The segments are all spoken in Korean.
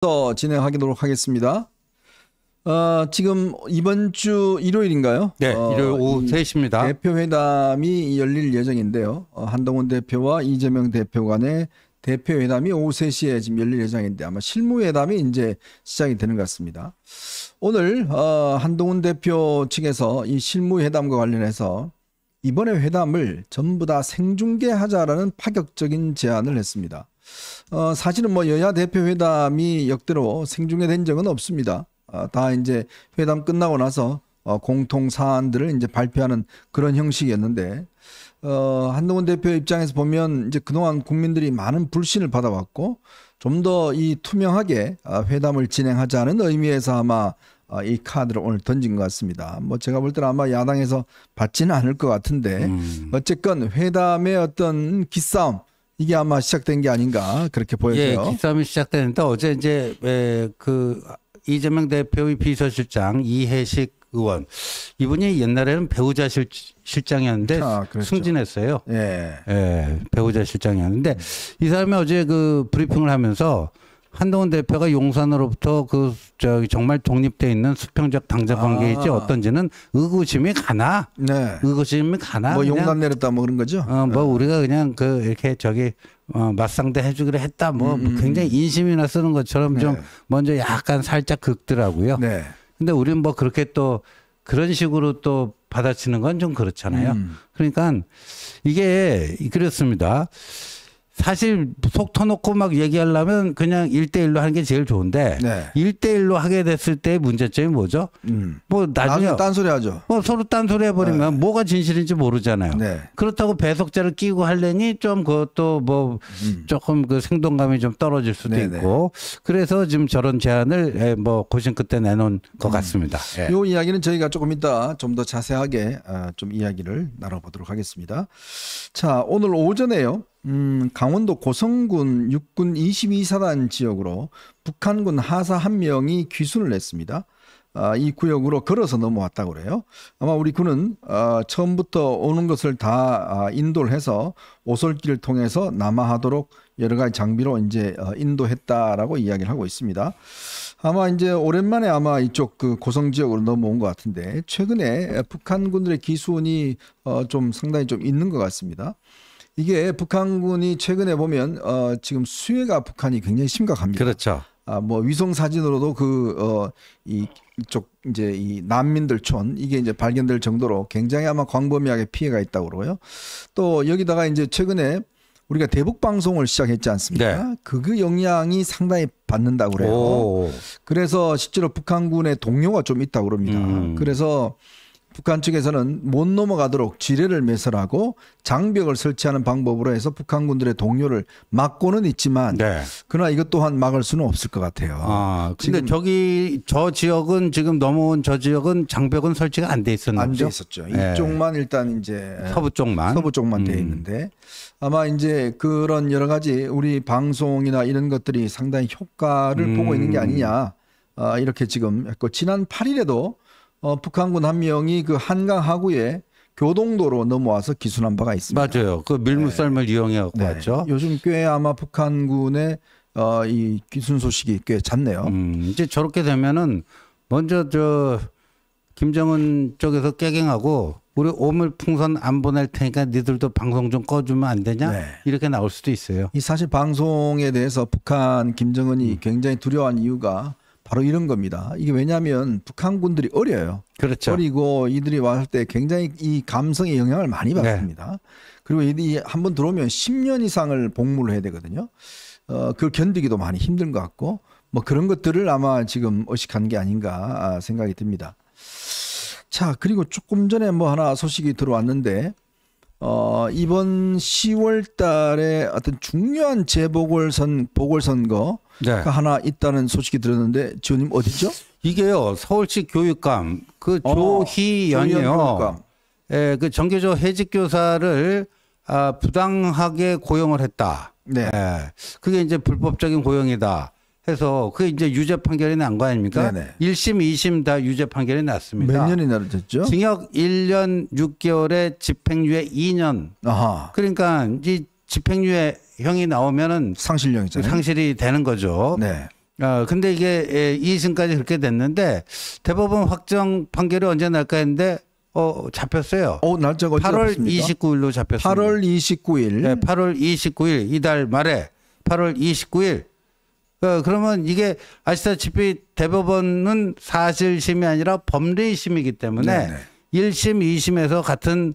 더 진행하도록 하겠습니다. 지금 이번 주 일요일인가요? 네, 일요일 오후 3시입니다. 대표회담이 열릴 예정인데요. 한동훈 대표와 이재명 대표 간의 대표회담이 오후 3시에 지금 열릴 예정인데 아마 실무회담이 이제 시작이 되는 것 같습니다. 오늘 한동훈 대표 측에서 이 실무회담과 관련해서 이번에 회담을 전부 다 생중계하자라는 파격적인 제안을 했습니다. 사실은 뭐 여야 대표 회담이 역대로 생중계된 적은 없습니다. 다 이제 회담 끝나고 나서 공통 사안들을 이제 발표하는 그런 형식이었는데 한동훈 대표 입장에서 보면 이제 그동안 국민들이 많은 불신을 받아왔고 좀 더 이 투명하게 회담을 진행하자는 의미에서 아마 이 카드를 오늘 던진 것 같습니다. 뭐 제가 볼 때는 아마 야당에서 받지는 않을 것 같은데 어쨌건 회담의 어떤 기싸움 이게 아마 시작된 게 아닌가 그렇게 보여져요. 예, 기싸움이 시작되는데 어제 이제 그 이재명 대표의 비서실장 이해식 의원 이분이 옛날에는 배우자 실장이었는데 그렇죠. 승진했어요. 예. 예, 배우자 실장이었는데 이 사람이 어제 그 브리핑을 하면서 한동훈 대표가 용산으로부터 그 저기 정말 독립돼 있는 수평적 당적 관계이지 어떤지는 의구심이 가나? 네. 의구심이 가나? 뭐 용단 내렸다 뭐 그런 거죠? 뭐 우리가 그냥 그 이렇게 저기 맞상대 해주기로 했다. 뭐 굉장히 인심이나 쓰는 것처럼 좀 먼저 약간 살짝 긁더라고요. 네. 근데 우리는 뭐 그렇게 또 그런 식으로 또 받아치는 건 좀 그렇잖아요. 그러니까 이게 그렇습니다. 사실 속 터놓고 막 얘기하려면 그냥 1대1로 하는 게 제일 좋은데 네. 1대1로 하게 됐을 때 문제점이 뭐죠? 뭐 나중에 딴소리 하죠. 뭐 서로 딴소리 해버리면 뭐가 진실인지 모르잖아요. 네. 그렇다고 배속자를 끼고 하려니 좀 그것도 뭐 조금 그 생동감이 좀 떨어질 수도 있고 그래서 지금 저런 제안을 뭐 고심 끝에 내놓은 것 같습니다. 이 이야기는 저희가 조금 이따 좀 더 자세하게 좀 이야기를 나눠보도록 하겠습니다. 자, 오늘 오전에요. 강원도 고성군 육군 22사단 지역으로 북한군 하사 한 명이 귀순을 했습니다. 이 구역으로 걸어서 넘어왔다고 그래요. 아마 우리 군은 처음부터 오는 것을 다 인도를 해서 오솔길을 통해서 남하하도록 여러 가지 장비로 이제 인도했다라고 이야기를 하고 있습니다. 아마 이제 오랜만에 아마 이쪽 그 고성 지역으로 넘어온 것 같은데 최근에 북한군들의 기순이 좀 상당히 좀 있는 것 같습니다. 이게 북한군이 최근에 보면 지금 수해가 북한이 굉장히 심각합니다. 그렇죠. 뭐 위성 사진으로도 이쪽 이제 이 난민들촌 이게 이제 발견될 정도로 굉장히 아마 광범위하게 피해가 있다고 그러고요. 또 여기다가 이제 최근에 우리가 대북 방송을 시작했지 않습니까? 네. 그 영향이 상당히 받는다고 그래요. 그래서 실제로 북한군의 동요가 좀 있다고 그럽니다. 그래서 북한 측에서는 못 넘어가도록 지뢰를 매설하고 장벽을 설치하는 방법으로 해서 북한군들의 동요를 막고는 있지만 그러나 이것 또한 막을 수는 없을 것 같아요. 근데 저 지역은 지금 넘어온 저 지역은 장벽은 설치가 안 돼 있었나요? 안 돼 있었죠. 이쪽만 일단 이제 서부 쪽만 돼 있는데 아마 이제 그런 여러 가지 우리 방송이나 이런 것들이 상당히 효과를 보고 있는 게 아니냐 이렇게 지금 했고 지난 8일에도 북한군 한 명이 그 한강 하구에 교동도로 넘어와서 기순한 바가 있습니다. 맞아요. 그 밀물썰물 이용해 갖고 왔죠. 요즘 꽤 아마 북한군의 이 기순 소식이 꽤 잦네요. 이제 저렇게 되면은 먼저 저 김정은 쪽에서 깨갱하고 우리 오물풍선 안 보낼 테니까 니들도 방송 좀 꺼주면 안 되냐? 이렇게 나올 수도 있어요. 이 사실 방송에 대해서 북한 김정은이 굉장히 두려워한 이유가 바로 이런 겁니다. 이게 왜냐하면 북한군들이 어려요. 그렇죠. 어리고 이들이 왔을 때 굉장히 이 감성의 영향을 많이 받습니다. 그리고 이들이 한번 들어오면 10년 이상을 복무를 해야 되거든요. 그걸 견디기도 많이 힘든 것 같고 뭐 그런 것들을 아마 지금 의식한 게 아닌가 생각이 듭니다. 자, 그리고 조금 전에 뭐 하나 소식이 들어왔는데 이번 10월 달에 어떤 중요한 보궐선거가 하나 있다는 소식이 들었는데 지원님 어디죠? 이게요 서울시 교육감 그 조희연이요. 그 정교조 해직교사를 부당하게 고용을 했다. 그게 이제 불법적인 고용이다. 해서 그게 이제 유죄 판결이 난 거 아닙니까? 1심, 2심 다 유죄 판결이 났습니다. 몇 년이나 됐죠? 징역 1년 6개월에 집행유예 2년. 그러니까 이 집행유예 형이 나오면은 상실형이잖아요. 상실이 되는 거죠. 근데 이게 2심까지 그렇게 됐는데 대법원 확정 판결이 언제 날까 했는데 잡혔어요. 날짜가 언제 8월 잡혔습니까? 29일로 잡혔습니다. 8월 29일. 네, 8월 29일 이달 말에 8월 29일. 그러면 이게 아시다시피 대법원은 사실심이 아니라 법리심이기 때문에 네네. 1심, 2심에서 같은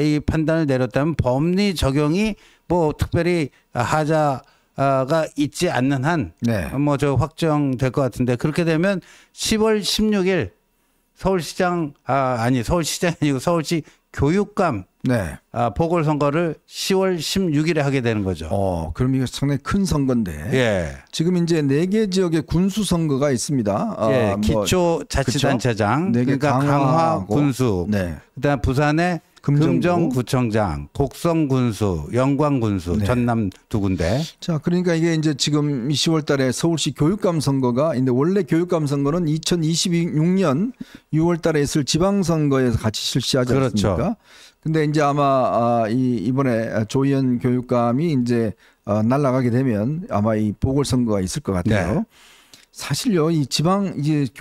이 판단을 내렸다면 법리 적용이 뭐 특별히 하자가 있지 않는 한 네. 뭐 저 확정될 것 같은데 그렇게 되면 10월 16일 서울시장이 아니고 서울시 교육감 네. 보궐선거를 10월 16일에 하게 되는 거죠. 그럼 이거 상당히 큰 선거인데. 예. 지금 이제 4개 지역의 군수 선거가 있습니다. 예, 기초자치단체장, 네 개 그러니까 강화 강화하고. 군수, 네. 그다음 부산의 금정구. 금정구청장, 곡성 군수, 영광 군수, 네. 전남 2군데. 자, 그러니까 이게 이제 지금 10월 달에 서울시 교육감 선거가 있는데 원래 교육감 선거는 2026년 6월 달에 있을 지방선거에서 같이 실시하지 않습니까? 그렇죠. 근데 이제 아마 이번에 조희연 교육감이 이제 날아가게 되면 아마 이 보궐선거가 있을 것 같아요. 네. 사실요, 이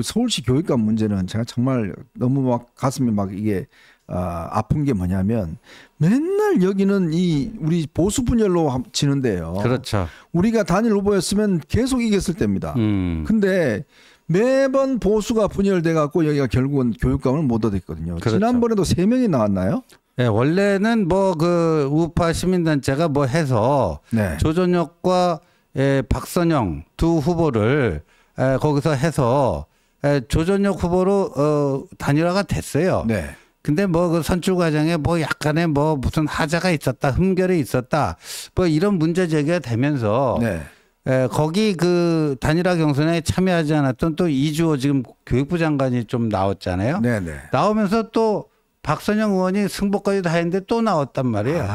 서울시 교육감 문제는 제가 정말 너무 막 가슴이 막 이게 아픈 게 뭐냐면 맨날 여기는 우리 보수 분열로 지는데요. 그렇죠. 우리가 단일 후보였으면 계속 이겼을 때입니다. 근데 매번 보수가 분열돼 갖고 여기가 결국은 교육감을 못 얻었거든요. 그렇죠. 지난번에도 3명이 나왔나요? 네, 원래는 뭐 그 우파 시민단체가 뭐 해서 네. 조전혁과 박선영 두 후보를 거기서 해서 조전혁 후보로 단일화가 됐어요. 네. 근데 뭐 그 선출 과정에 뭐 약간의 뭐 무슨 하자가 있었다, 흠결이 있었다, 뭐 이런 문제 제기가 되면서 네. 거기 그 단일화 경선에 참여하지 않았던 또 이주호 지금 교육부 장관이 좀 나왔잖아요. 네, 네. 나오면서 또 박선영 의원이 승복까지 다 했는데 또 나왔단 말이에요.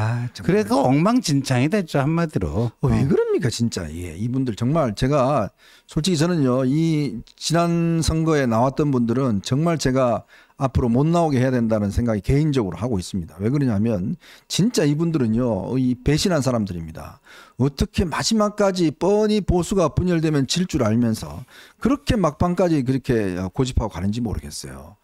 그래서 엉망진창이 됐죠, 한마디로. 왜 그럽니까 진짜. 예, 이분들 정말 제가 솔직히 저는요, 이 지난 선거에 나왔던 분들은 정말 제가 앞으로 못 나오게 해야 된다는 생각이 개인적으로 하고 있습니다. 왜 그러냐면 진짜 이분들은요, 이 배신한 사람들입니다. 어떻게 마지막까지 뻔히 보수가 분열되면 질 줄 알면서 그렇게 막판까지 그렇게 고집하고 가는지 모르겠어요.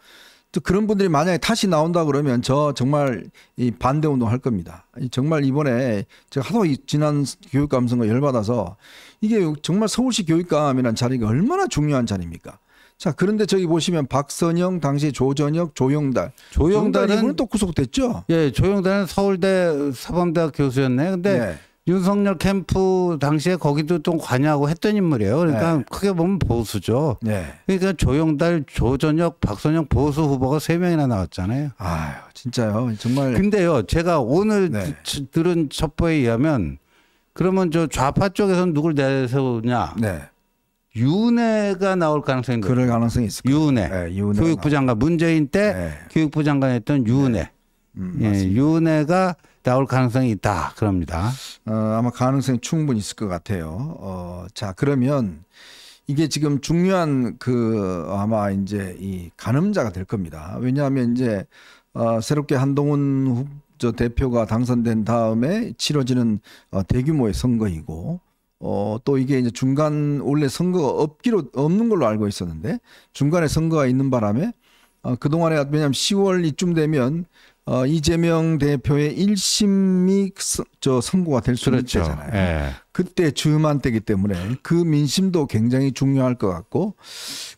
또 그런 분들이 만약에 다시 나온다 그러면 저 정말 이 반대 운동 할 겁니다. 정말 이번에 제가 하도 지난 교육감 선거 열받아서 이게 정말 서울시 교육감이라는 자리가 얼마나 중요한 자리입니까? 자, 그런데 저기 보시면 박선영, 당시 조전혁, 조영달은 이분은 또 구속됐죠? 예, 조영달은 서울대 사범대학 교수였네. 근데 네. 윤석열 캠프 당시에 거기도 또 관여하고 했던 인물이에요. 그러니까 네. 크게 보면 보수죠. 네. 그러니까 조영달, 조전혁, 박선영 보수 후보가 3명이나 나왔잖아요. 아유, 진짜요. 정말. 근데요, 제가 오늘 네. 들은 첩보에 의하면 그러면 저 좌파 쪽에서는 누굴 내세우냐? 네. 윤회가 나올 가능성이 높아요. 그럴 가능성이 있을 거예요. 윤회. 네, 윤회가 교육부 장관 문재인 때 네. 교육부 장관했던 윤회. 예, 윤회가 나올 가능성이 있다. 그럽니다. 아마 가능성이 충분히 있을 것 같아요. 자, 그러면 이게 지금 중요한 아마 이제 이 가늠자가 될 겁니다. 왜냐하면 이제 새롭게 한동훈 대표가 당선된 다음에 치러지는 대규모의 선거이고 또 이게 이제 중간 원래 선거가 없는 걸로 알고 있었는데 중간에 선거가 있는 바람에 그동안에 왜냐하면 10월 이쯤 되면 이재명 대표의 1심이 선고가 될 수 있는 그렇죠. 때잖아요. 예. 그때 즈음한 때기 때문에 그 민심도 굉장히 중요할 것 같고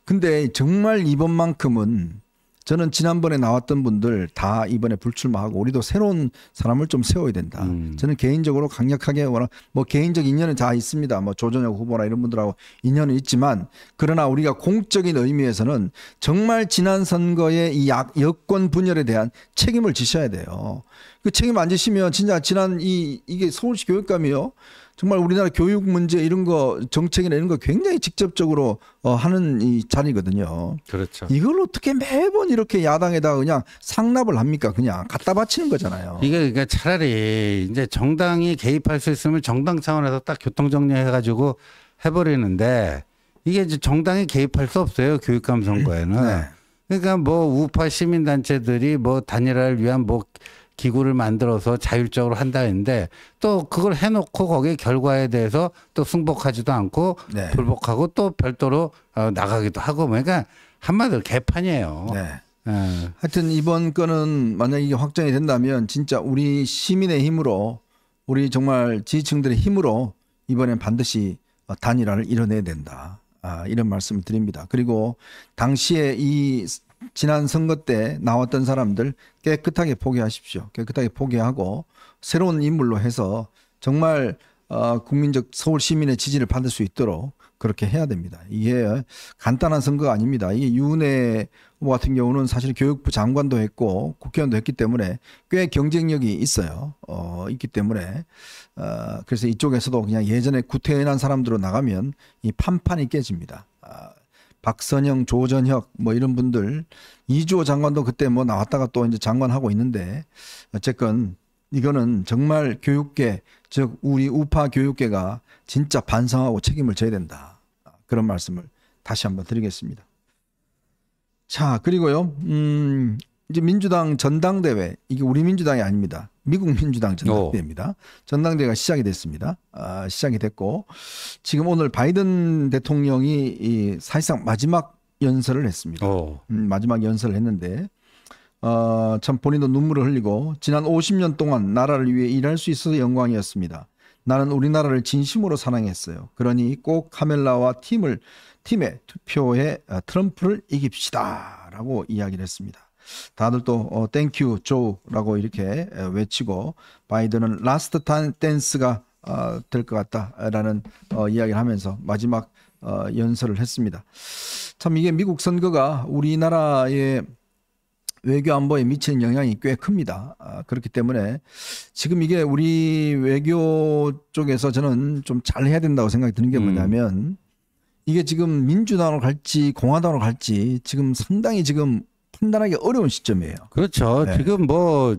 근데 정말 이번만큼은 저는 지난번에 나왔던 분들 다 이번에 불출마하고 우리도 새로운 사람을 좀 세워야 된다. 저는 개인적으로 강력하게 뭐 개인적 인연은 다 있습니다. 뭐 조전혁 후보나 이런 분들하고 인연은 있지만 그러나 우리가 공적인 의미에서는 정말 지난 선거의 이 여권 분열에 대한 책임을 지셔야 돼요. 그 책임 안 지시면 진짜 이게 서울시 교육감이요. 정말 우리나라 교육 문제 이런 거 정책이나 이런 거 굉장히 직접적으로 하는 이 자리거든요. 그렇죠. 이걸 어떻게 매번 이렇게 야당에다 그냥 상납을 합니까? 그냥 갖다 바치는 거잖아요. 이게 그러니까 차라리 이제 정당이 개입할 수 있으면 정당 차원에서 딱 교통정리해가지고 해버리는데 이게 이제 정당이 개입할 수 없어요. 교육감 선거에는. 네. 그러니까 뭐 우파 시민단체들이 뭐 단일화를 위한 뭐 기구를 만들어서 자율적으로 한다 했는데 또 그걸 해놓고 거기에 결과에 대해서 또 승복하지도 않고 네. 불복하고 또 별도로 나가기도 하고 그러니까 한마디로 개판이에요. 네. 예. 하여튼 이번 건은 만약 이게 확정이 된다면 진짜 우리 시민의 힘으로 우리 정말 지지층들의 힘으로 이번엔 반드시 단일화를 이뤄내야 된다. 이런 말씀을 드립니다. 그리고 당시에 이 지난 선거 때 나왔던 사람들 깨끗하게 포기하십시오. 깨끗하게 포기하고 새로운 인물로 해서 정말 국민적 서울 시민의 지지를 받을 수 있도록 그렇게 해야 됩니다. 이게 간단한 선거가 아닙니다. 이게 유은혜 후보 같은 경우는 사실 교육부 장관도 했고 국회의원도 했기 때문에 꽤 경쟁력이 있어요. 있기 때문에 그래서 이쪽에서도 그냥 예전에 구태연한 사람들로 나가면 이 판판이 깨집니다. 박선영, 조전혁 뭐 이런 분들 이주호 장관도 그때 뭐 나왔다가 또 이제 장관하고 있는데 어쨌건 이거는 정말 교육계 즉 우리 우파 교육계가 진짜 반성하고 책임을 져야 된다. 그런 말씀을 다시 한번 드리겠습니다. 자, 그리고요. 이제 민주당 전당대회 이게 우리 민주당이 아닙니다. 미국 민주당 전당대회입니다. 전당대회가 시작이 됐습니다. 시작이 됐고 지금 오늘 바이든 대통령이 사실상 마지막 연설을 했습니다. 마지막 연설을 했는데 참 본인도 눈물을 흘리고 지난 50년 동안 나라를 위해 일할 수 있어서 영광이었습니다. 나는 우리나라를 진심으로 사랑했어요. 그러니 꼭 카멜라와 팀의 투표에 트럼프를 이깁시다 라고 이야기를 했습니다. 다들 또 땡큐 조라고 이렇게 외치고 바이든은 라스트 댄스가 될 것 같다라는 이야기를 하면서 마지막 연설을 했습니다. 참 이게 미국 선거가 우리나라의 외교 안보에 미치는 영향이 꽤 큽니다. 그렇기 때문에 지금 이게 우리 외교 쪽에서 저는 좀 잘해야 된다고 생각이 드는 게 뭐냐면 이게 지금 민주당으로 갈지 공화당으로 갈지 지금 상당히 지금 판단하기 어려운 시점이에요. 그렇죠. 네. 지금 뭐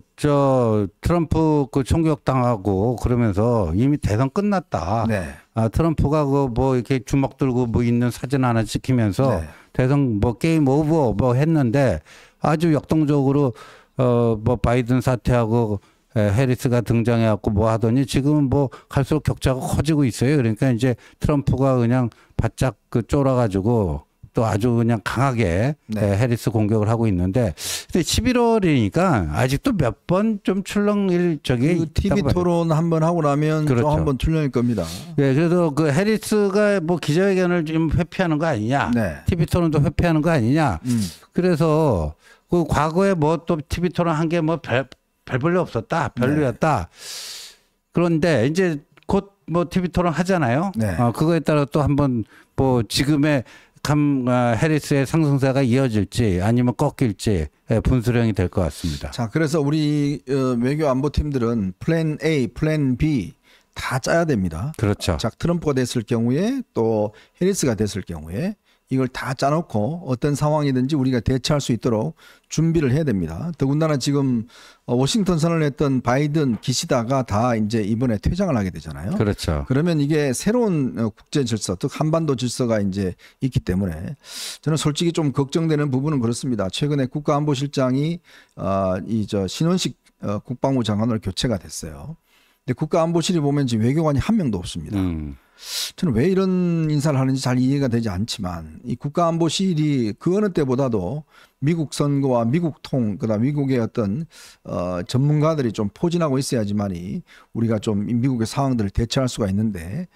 트럼프 그 총격당하고 그러면서 이미 대선 끝났다. 네. 트럼프가 그 뭐 이렇게 주먹 들고 뭐 있는 사진 하나 찍히면서 네. 대선 뭐 게임 오버 뭐 했는데 아주 역동적으로 뭐 바이든 사퇴하고 해리스가 등장해갖고 뭐 하더니 지금은 뭐 갈수록 격차가 커지고 있어요. 그러니까 이제 트럼프가 그냥 바짝 그 쫄아가지고 또 아주 그냥 강하게 네. 해리스 공격을 하고 있는데 근데 11월이니까 아직도 몇 번 좀 출렁일 적이 그 TV 토론 한번 하고 나면 그렇죠. 또 한번 출렁일 겁니다. 예, 그래서 그 해리스가 뭐 기자회견을 좀 회피하는 거 아니냐, 네. TV 토론도 회피하는 거 아니냐. 그래서 그 과거에 뭐 또 TV 토론 한 게 뭐 별볼일 없었다, 별로였다. 그런데 이제 곧 뭐 TV 토론 하잖아요. 네. 그거에 따라 또 한번 뭐 지금의 해리스의 상승세가 이어질지 아니면 꺾일지 분수령이 될 것 같습니다. 자, 그래서 우리 외교 안보 팀들은 플랜 A, 플랜 B 다 짜야 됩니다. 그렇죠. 자, 트럼프가 됐을 경우에 또 해리스가 됐을 경우에 이걸 다 짜놓고 어떤 상황이든지 우리가 대처할 수 있도록 준비를 해야 됩니다. 더군다나 지금 워싱턴 선언을 했던 바이든, 기시다가 다 이제 이번에 퇴장을 하게 되잖아요. 그렇죠. 그러면 이게 새로운 국제 질서, 즉 한반도 질서가 이제 있기 때문에 저는 솔직히 좀 걱정되는 부분은 그렇습니다. 최근에 국가안보실장이 신원식 국방부 장관으로 교체가 됐어요. 근데 국가안보실이 보면 지금 외교관이 한 명도 없습니다. 저는 왜 이런 인사를 하는지 잘 이해가 되지 않지만 이 국가안보실이 그 어느 때보다도 미국 선거와 미국 그다음 미국의 어떤 전문가들이 좀 포진하고 있어야지만이 우리가 좀 미국의 상황들을 대처할 수가 있는데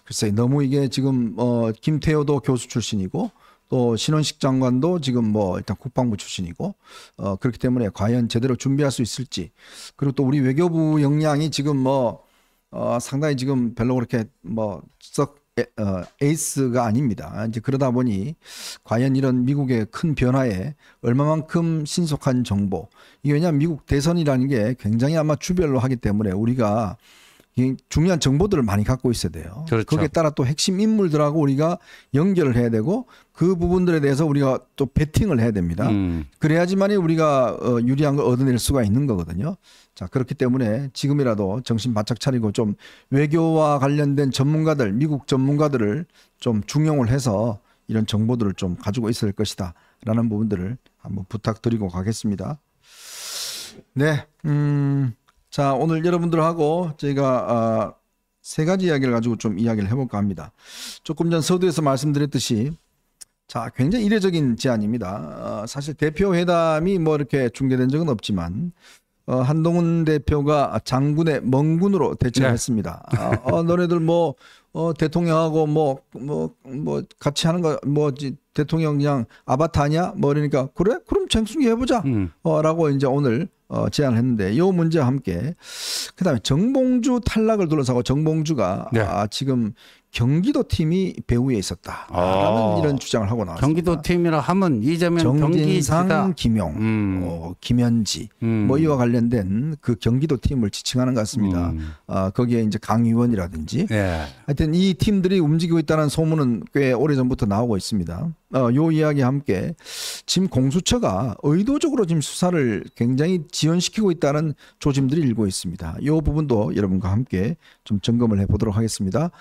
글쎄 너무 이게 지금 김태호도 교수 출신이고 또 신원식 장관도 지금 뭐 일단 국방부 출신이고 그렇기 때문에 과연 제대로 준비할 수 있을지 그리고 또 우리 외교부 역량이 지금 뭐 상당히 지금 별로 그렇게 뭐 썩 에이스가 아닙니다. 이제 그러다 보니 과연 이런 미국의 큰 변화에 얼마만큼 신속한 정보 이게 왜냐하면 미국 대선이라는 게 굉장히 아마 주별로 하기 때문에 우리가 중요한 정보들을 많이 갖고 있어야 돼요. 그렇죠. 거기에 따라 또 핵심 인물들하고 우리가 연결을 해야 되고 그 부분들에 대해서 우리가 또 배팅을 해야 됩니다. 그래야지만이 우리가 유리한 걸 얻어낼 수가 있는 거거든요. 자, 그렇기 때문에 지금이라도 정신 바짝 차리고 좀 외교와 관련된 전문가들, 미국 전문가들을 좀 중용을 해서 이런 정보들을 좀 가지고 있을 것이다 라는 부분들을 한번 부탁드리고 가겠습니다. 네. 자, 오늘 여러분들하고 저희가 세 가지 이야기를 가지고 좀 이야기를 해볼까 합니다. 조금 전 서두에서 말씀드렸듯이 자, 굉장히 이례적인 제안입니다. 사실 대표 회담이 뭐 이렇게 중계된 적은 없지만 한동훈 대표가 장군의 멍군으로 대처했습니다. 너네들 뭐 대통령하고 뭐 같이 하는 거 뭐지 대통령 그냥 아바타냐 뭐 그러니까 그래 그럼 쟁숭이 해보자 라고 이제 오늘 제안을 했는데 이 문제와 함께 그다음에 정봉주 탈락을 둘러싸고 정봉주가 네. 지금 경기도 팀이 배후에 있었다라는 이런 주장을 하고 나왔습니다. 경기도 팀이라 하면 이재명 정진상, 경기지사 김용, 김현지 뭐 이와 관련된 그 경기도 팀을 지칭하는 것 같습니다. 거기에 이제 강 의원이라든지 예. 하여튼 이 팀들이 움직이고 있다는 소문은 꽤 오래전부터 나오고 있습니다. 요 이야기와 함께 지금 공수처가 의도적으로 지금 수사를 굉장히 지연시키고 있다는 조짐들이 일고 있습니다. 이 부분도 여러분과 함께 좀 점검을 해보도록 하겠습니다.